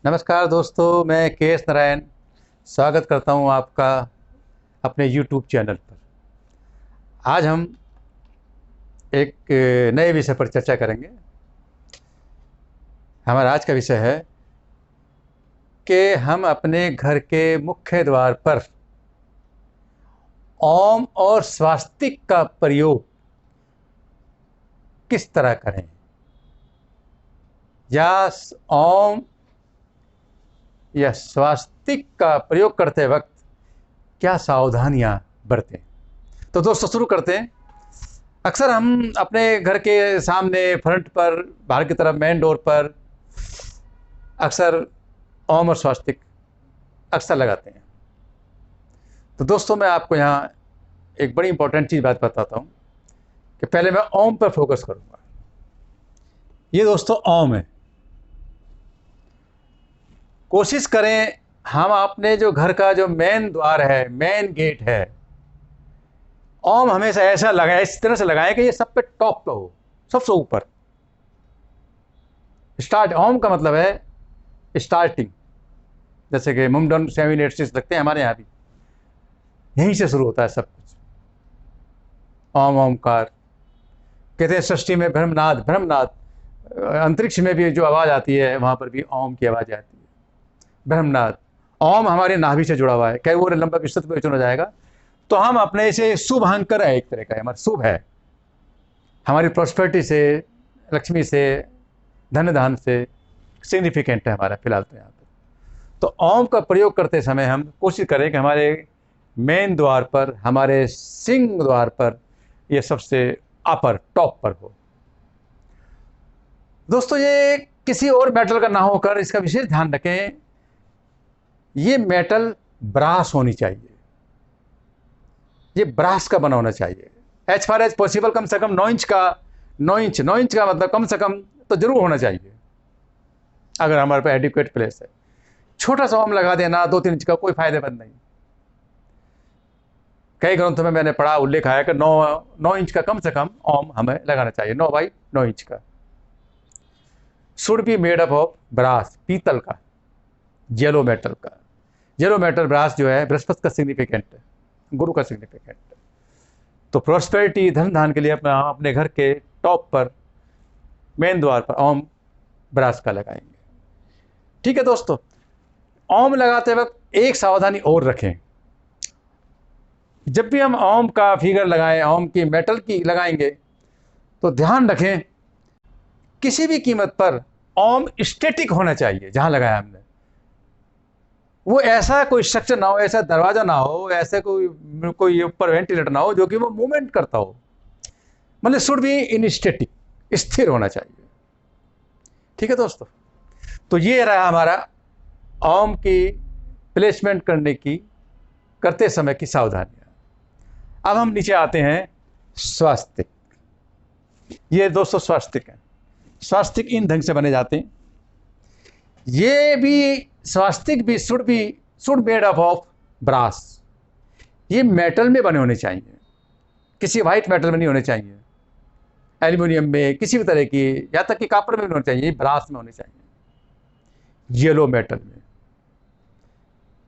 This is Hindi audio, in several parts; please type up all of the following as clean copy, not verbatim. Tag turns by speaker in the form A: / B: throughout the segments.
A: नमस्कार दोस्तों, मैं के.एस. नारायण स्वागत करता हूं आपका अपने यूट्यूब चैनल पर। आज हम एक नए विषय पर चर्चा करेंगे। हमारा आज का विषय है कि हम अपने घर के मुख्य द्वार पर ओम और स्वास्तिक का प्रयोग किस तरह करें, या ओम या स्वास्तिक का प्रयोग करते वक्त क्या सावधानियां बरतें। तो दोस्तों शुरू करते हैं। अक्सर हम अपने घर के सामने फ्रंट पर, बाहर की तरफ मेन डोर पर अक्सर ओम और स्वास्तिक अक्सर लगाते हैं। तो दोस्तों मैं आपको यहाँ एक बड़ी इंपॉर्टेंट चीज़ बात बताता हूँ कि पहले मैं ओम पर फोकस करूँगा। ये दोस्तों ओम है। कोशिश करें हम अपने जो घर का जो मेन द्वार है, मेन गेट है, ओम हमेशा ऐसा लगाए, इस तरह से लगाएं कि ये सब पे टॉप पे हो, सबसे ऊपर। स्टार्ट, ओम का मतलब है स्टार्टिंग। जैसे कि मुमडन 7 8 6 लगते हैं हमारे यहाँ भी, यहीं से शुरू होता है सब कुछ। ओम ओमकार कहते हैं। षष्ठी में ब्रह्मनाद, अंतरिक्ष में भी जो आवाज़ आती है वहाँ पर भी ओम की आवाज़ आती है, ब्रह्मनाद। ओम हमारे नाभि से जुड़ा हुआ है, कई वो लंबा विस्तृत विवेचन हो जाएगा। तो हम अपने इसे शुभ अंकर है, एक तरह का हमारा शुभ है, हमारी प्रॉस्पेरिटी से, लक्ष्मी से, धन धान से सिग्निफिकेंट है हमारा फिलहाल तो यहाँ पर। तो ओम का प्रयोग करते समय हम कोशिश करें कि हमारे मेन द्वार पर, हमारे सिंह द्वार पर ये सबसे अपर टॉप पर हो। दोस्तों ये किसी और मेटल का ना होकर इसका विशेष ध्यान रखें, ये मेटल ब्रास होनी चाहिए, ये ब्रास का बना होना चाहिए। एज फार एज पॉसिबल कम से कम 9 इंच का, 9 इंच का मतलब कम से कम तो जरूर होना चाहिए, अगर हमारे पास एडिक्वेट प्लेस है। छोटा सा ओम लगा देना 2-3 इंच का कोई फायदेमंद नहीं। कई ग्रंथों में मैंने पढ़ा, उल्लेख आया कि 9 इंच का कम से कम ओम हमें लगाना चाहिए, 9 बाई 9 इंच का। Should be made up of brass, पीतल का, येलो मेटल का। येलो मेटल ब्रास जो है बृहस्पति का सिग्निफिकेंट है, गुरु का सिग्निफिकेंट है। तो प्रॉस्पेरिटी, धन धान के लिए अपने घर के टॉप पर, मेन द्वार पर ओम ब्रास का लगाएंगे। ठीक है दोस्तों, ओम लगाते वक्त एक सावधानी और रखें। जब भी हम ओम का फिगर लगाएं, ओम की मेटल की लगाएंगे, तो ध्यान रखें किसी भी कीमत पर ओम स्टैटिक होना चाहिए। जहां लगाया हमने वो ऐसा कोई स्ट्रक्चर ना हो, ऐसा दरवाजा ना हो, ऐसे कोई ऊपर वेंटिलेटर ना हो जो कि वो मूवमेंट करता हो। मतलब शुड बी इन स्टैटिक, स्थिर होना चाहिए। ठीक है दोस्तों, तो ये रहा हमारा ओम की प्लेसमेंट करते समय की सावधानियां। अब हम नीचे आते हैं स्वास्तिक। ये दोस्तों स्वास्तिक है। स्वास्तिक इन ढंग से बने जाते हैं। ये भी स्वास्तिक भी should made up of brass. ये मेटल में बने होने चाहिए, किसी वाइट मेटल में नहीं होने चाहिए, एल्यूमिनियम में, किसी भी तरह की, या तक कि कॉपर में भी होने चाहिए, ब्रास में होने चाहिए। येलो मेटल में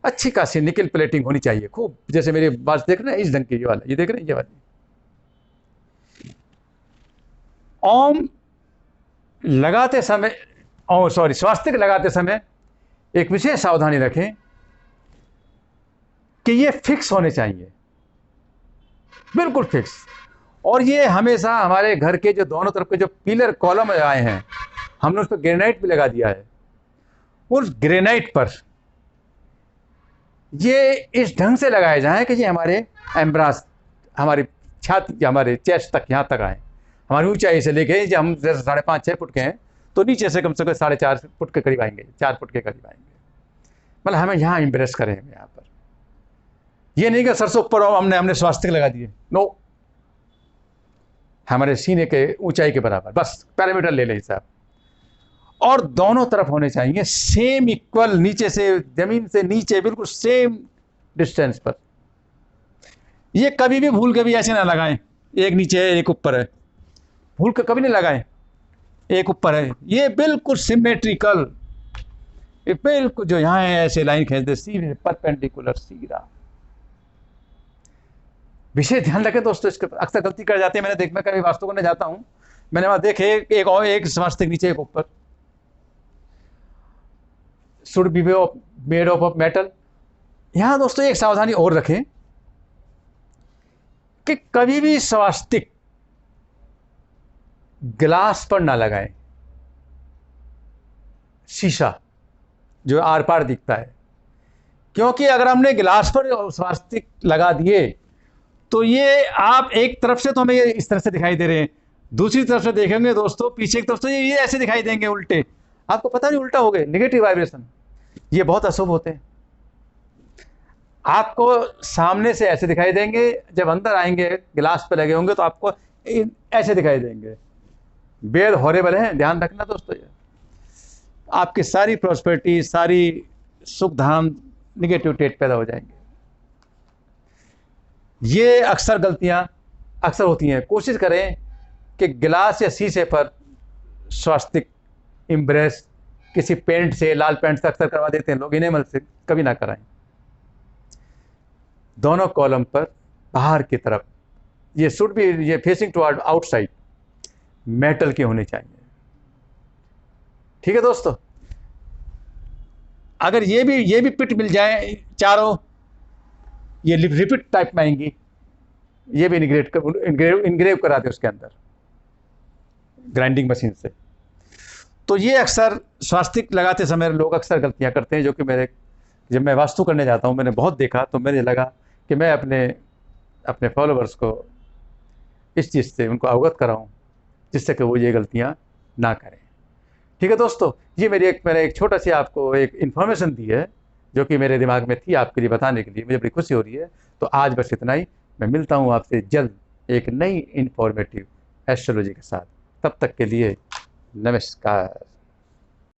A: अच्छी खासी निकल प्लेटिंग होनी चाहिए खूब। जैसे मेरी बात देख रहे हैं इस ढंग की, ये वाला, ये देख रहे हैं, ये वाली। ओम लगाते समय, स्वास्तिक लगाते समय एक विशेष सावधानी रखें कि ये फिक्स होने चाहिए, बिल्कुल फिक्स। और ये हमेशा हमारे घर के जो दोनों तरफ के जो पिलर कॉलम आए हैं, हमने उस पर ग्रेनाइट भी लगा दिया है। उस ग्रेनाइट पर ये इस ढंग से लगाए जाएं कि ये हमारे एम्ब्रास, हमारी छाती, हमारे चेस्ट तक, यहाँ तक आए। हमारी ऊंचाई से लेके जो हम जैसे 5.5-6 फुट के हैं, तो नीचे से कम 4.5 फुट के करीब आएंगे, 4 फुट के करीब आएंगे। मतलब हमें यहाँ इम्प्रेस करें यहाँ पर। ये नहीं कि सरसों ऊपर हमने स्वास्तिक लगा दिए, नो। हमारे सीने के ऊंचाई के बराबर बस पैरामीटर ले लें साहब। और दोनों तरफ होने चाहिए सेम इक्वल, नीचे से, जमीन से नीचे बिल्कुल सेम डिस्टेंस पर। ये कभी भी भूल के भी ऐसे ना लगाएं, एक नीचे है एक ऊपर है, भूल के कभी नहीं लगाएं एक ऊपर है। ये बिल्कुल सिमेट्रिकल ये बिल्कुल जो यहाँ है ऐसे लाइन खींच दे, सीधे परपेंडिकुलर सीधा। विशेष ध्यान रखें दोस्तों, इसके अक्सर गलती कर जाते हैं। मैंने मैं कभी वास्तु करने जाता हूँ, मैंने वहां देखे एक और एक स्वास्तिक नीचे एक ऊपर, should be made of metal. यहां दोस्तों एक सावधानी और रखें कि कभी भी स्वास्तिक ग्लास पर ना लगाएं, शीशा जो आर पार दिखता है, क्योंकि अगर हमने गिलास पर स्वास्तिक लगा दिए तो ये आप एक तरफ से तो हमें ये इस तरह से दिखाई दे रहे हैं, दूसरी तरफ से देखेंगे दोस्तों पीछे की तरफ से ये ऐसे दिखाई देंगे उल्टे, आपको पता नहीं उल्टा हो गए, नेगेटिव वाइब्रेशन, ये बहुत अशुभ होते हैं। आपको सामने से ऐसे दिखाई देंगे, जब अंदर आएंगे गिलास पे लगे होंगे तो आपको ऐसे दिखाई देंगे, बेहद हॉरेबल है। ध्यान रखना दोस्तों, ये आपकी सारी प्रॉस्पेरिटी, सारी सुख धाम निगेटिव टेट पैदा हो जाएंगे। ये अक्सर गलतियां अक्सर होती हैं। कोशिश करें कि गिलास या शीशे पर स्वास्तिक इम्ब्रेस किसी पेंट से, लाल पेंट से अक्सर करवा देते हैं लोग, इनेमल से कभी ना कराएं। दोनों कॉलम पर बाहर की तरफ ये शुड बी, ये फेसिंग टुवर्ड आउटसाइड, मेटल के होने चाहिए। ठीक है दोस्तों, अगर ये भी पिट मिल जाए चारों, ये रिपीट टाइप में आएंगी, ये भी इनग्रेव करा दे उसके अंदर ग्राइंडिंग मशीन से। तो ये अक्सर स्वास्तिक लगाते समय लोग अक्सर गलतियां करते हैं, जो कि जब मैं वास्तु करने जाता हूं मैंने बहुत देखा, तो मुझे लगा कि मैं अपने फॉलोवर्स को इस चीज़ से उनको अवगत कराऊं, जिससे कि वो ये गलतियां ना करें। ठीक है दोस्तों, ये मैंने एक छोटा सी आपको एक इन्फॉर्मेशन दी है, जो कि मेरे दिमाग में थी आपके लिए बताने के लिए, मुझे बड़ी खुशी हो रही है। तो आज बस इतना ही, मैं मिलता हूँ आपसे जल्द एक नई इन्फॉर्मेटिव एस्ट्रोलॉजी के साथ। तब तक के लिए नमस्कार।